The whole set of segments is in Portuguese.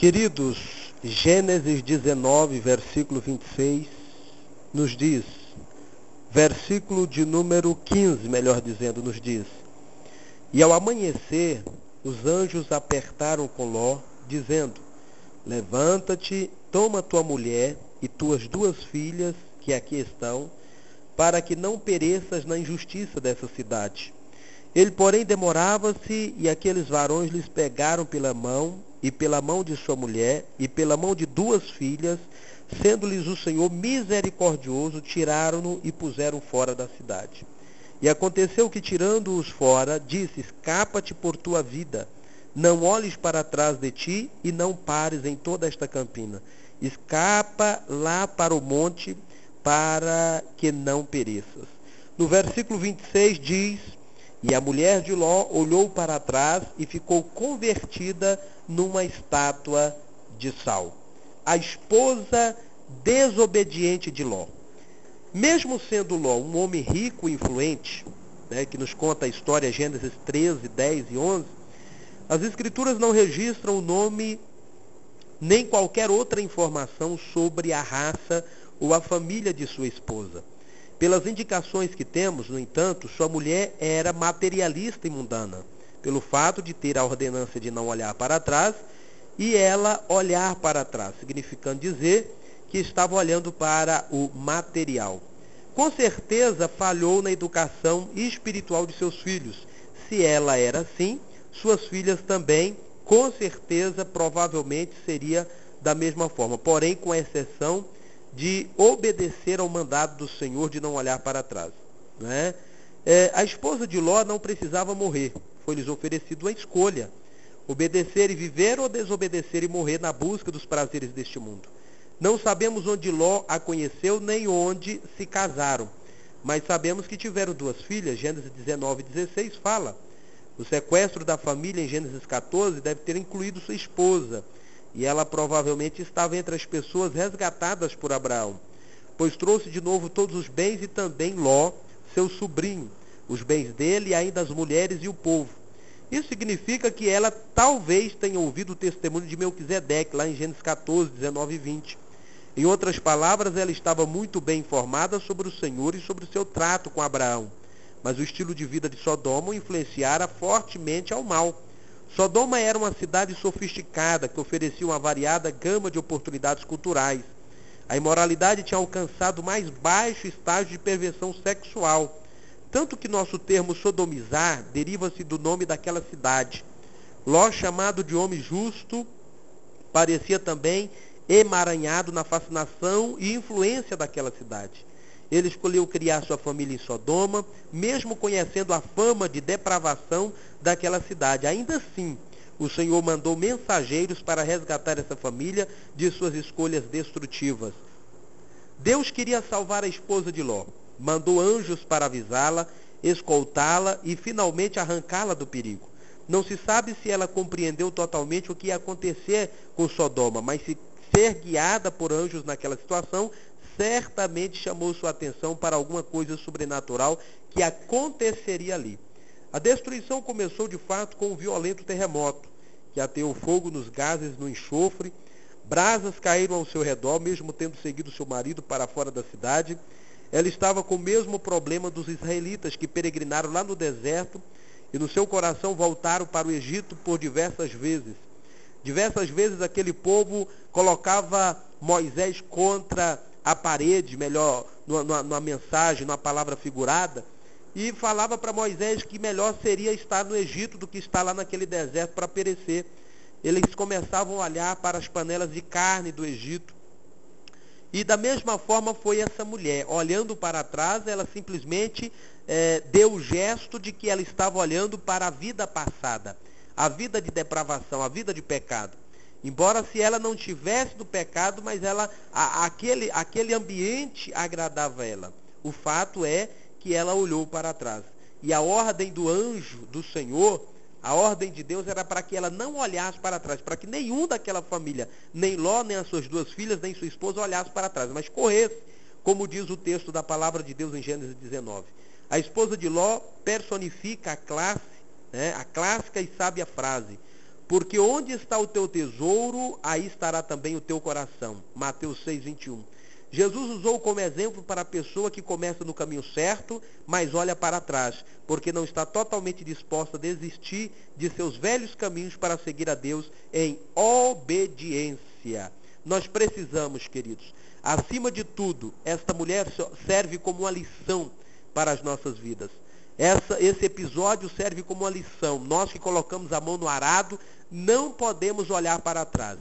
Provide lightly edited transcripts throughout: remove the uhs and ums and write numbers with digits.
Queridos, Gênesis 19, versículo 26, nos diz, versículo de número 15, melhor dizendo, nos diz: E ao amanhecer, os anjos apertaram com Ló, dizendo: Levanta-te, toma tua mulher e tuas duas filhas, que aqui estão, para que não pereças na injustiça dessa cidade. Ele, porém, demorava-se, e aqueles varões lhes pegaram pela mão, e pela mão de sua mulher, e pela mão de duas filhas, sendo-lhes o Senhor misericordioso, tiraram-no e puseram fora da cidade. E aconteceu que, tirando-os fora, disse: Escapa-te por tua vida, não olhes para trás de ti, e não pares em toda esta campina. Escapa lá para o monte, para que não pereças. No versículo 26 diz: E a mulher de Ló olhou para trás e ficou convertida numa estátua de sal. A esposa desobediente de Ló. Mesmo sendo Ló um homem rico e influente, que nos conta a história, Gênesis 13, 10 e 11, as Escrituras não registram o nome nem qualquer outra informação sobre a raça ou a família de sua esposa. Pelas indicações que temos, no entanto, sua mulher era materialista e mundana, pelo fato de ter a ordenança de não olhar para trás e ela olhar para trás, significando dizer que estava olhando para o material. Com certeza falhou na educação espiritual de seus filhos. Se ela era assim, suas filhas também, com certeza, provavelmente seria da mesma forma, porém com a exceção de obedecer ao mandado do Senhor de não olhar para trás. A esposa de Ló não precisava morrer, foi-lhes oferecido a escolha: obedecer e viver ou desobedecer e morrer na busca dos prazeres deste mundo. Não sabemos onde Ló a conheceu nem onde se casaram, mas sabemos que tiveram duas filhas. Gênesis 19 e 16 fala. O sequestro da família em Gênesis 14 deve ter incluído sua esposa, e ela provavelmente estava entre as pessoas resgatadas por Abraão, pois trouxe de novo todos os bens e também Ló, seu sobrinho, os bens dele e ainda as mulheres e o povo. Isso significa que ela talvez tenha ouvido o testemunho de Melquisedeque, lá em Gênesis 14, 19 e 20. Em outras palavras, ela estava muito bem informada sobre o Senhor e sobre o seu trato com Abraão. Mas o estilo de vida de Sodoma o influenciara fortemente ao mal. Sodoma era uma cidade sofisticada que oferecia uma variada gama de oportunidades culturais. A imoralidade tinha alcançado o mais baixo estágio de perversão sexual, tanto que nosso termo sodomizar deriva-se do nome daquela cidade. Ló, chamado de homem justo, parecia também emaranhado na fascinação e influência daquela cidade. Ele escolheu criar sua família em Sodoma, mesmo conhecendo a fama de depravação daquela cidade. Ainda assim, o Senhor mandou mensageiros para resgatar essa família de suas escolhas destrutivas. Deus queria salvar a esposa de Ló. Mandou anjos para avisá-la, escoltá-la e finalmente arrancá-la do perigo. Não se sabe se ela compreendeu totalmente o que ia acontecer com Sodoma, mas se ser guiada por anjos naquela situação certamente chamou sua atenção para alguma coisa sobrenatural que aconteceria ali. A destruição começou de fato com um violento terremoto, que ateou fogo nos gases, no enxofre. Brasas caíram ao seu redor, mesmo tendo seguido seu marido para fora da cidade. Ela estava com o mesmo problema dos israelitas que peregrinaram lá no deserto e no seu coração voltaram para o Egito por diversas vezes. Diversas vezes aquele povo colocava Moisés contra a parede, melhor, numa mensagem, numa palavra figurada, e falava para Moisés que melhor seria estar no Egito do que estar lá naquele deserto para perecer. Eles começavam a olhar para as panelas de carne do Egito. E da mesma forma foi essa mulher. Olhando para trás, ela simplesmente deu o gesto de que ela estava olhando para a vida passada, a vida de depravação, a vida de pecado. Embora se ela não tivesse do pecado, mas aquele ambiente agradava ela. O fato é que ela olhou para trás. E a ordem do anjo do Senhor, a ordem de Deus era para que ela não olhasse para trás, para que nenhum daquela família, nem Ló, nem as suas duas filhas, nem sua esposa olhasse para trás, mas corresse, como diz o texto da palavra de Deus em Gênesis 19. A esposa de Ló personifica a classe, a clássica e sábia frase: porque onde está o teu tesouro, aí estará também o teu coração. Mateus 6:21. Jesus usou como exemplo para a pessoa que começa no caminho certo, mas olha para trás, porque não está totalmente disposta a desistir de seus velhos caminhos para seguir a Deus em obediência. Nós precisamos, queridos, acima de tudo, esta mulher serve como uma lição para as nossas vidas. Esse episódio serve como uma lição. Nós que colocamos a mão no arado, não podemos olhar para trás.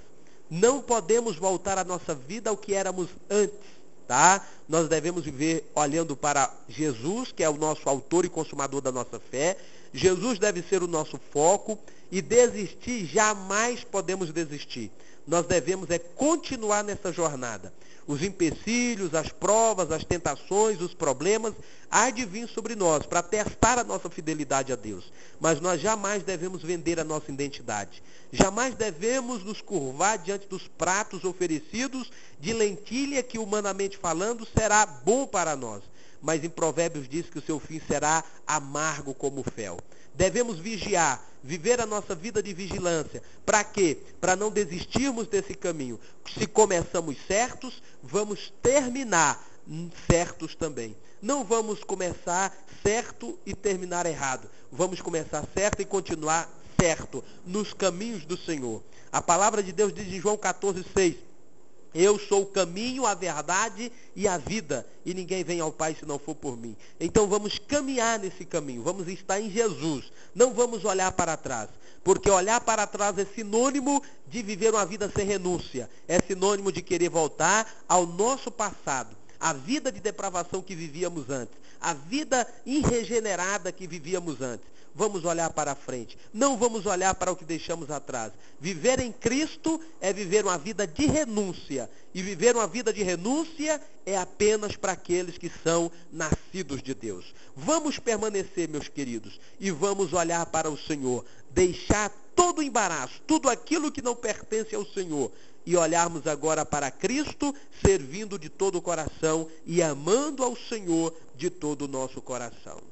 Não podemos voltar a nossa vida ao que éramos antes, tá? Nós devemos viver olhando para Jesus, que é o nosso autor e consumador da nossa fé. Jesus deve ser o nosso foco e desistir, jamais podemos desistir. Nós devemos continuar nessa jornada. Os empecilhos, as provas, as tentações, os problemas, há de vir sobre nós para testar a nossa fidelidade a Deus. Mas nós jamais devemos vender a nossa identidade. Jamais devemos nos curvar diante dos pratos oferecidos de lentilha que, humanamente falando, será bom para nós. Mas em Provérbios diz que o seu fim será amargo como fel. Devemos vigiar, viver a nossa vida de vigilância. Para quê? Para não desistirmos desse caminho. Se começamos certos, vamos terminar certos também. Não vamos começar certo e terminar errado. Vamos começar certo e continuar certo nos caminhos do Senhor. A palavra de Deus diz em João 14:6: eu sou o caminho, a verdade e a vida, e ninguém vem ao Pai se não for por mim. Então vamos caminhar nesse caminho, vamos estar em Jesus, não vamos olhar para trás, porque olhar para trás é sinônimo de viver uma vida sem renúncia, é sinônimo de querer voltar ao nosso passado, a vida de depravação que vivíamos antes, a vida irregenerada que vivíamos antes. Vamos olhar para frente, não vamos olhar para o que deixamos atrás. Viver em Cristo é viver uma vida de renúncia. E viver uma vida de renúncia é apenas para aqueles que são nascidos de Deus. Vamos permanecer, meus queridos, e vamos olhar para o Senhor. Deixar todo o embaraço, tudo aquilo que não pertence ao Senhor. E olharmos agora para Cristo, servindo de todo o coração e amando ao Senhor de todo o nosso coração.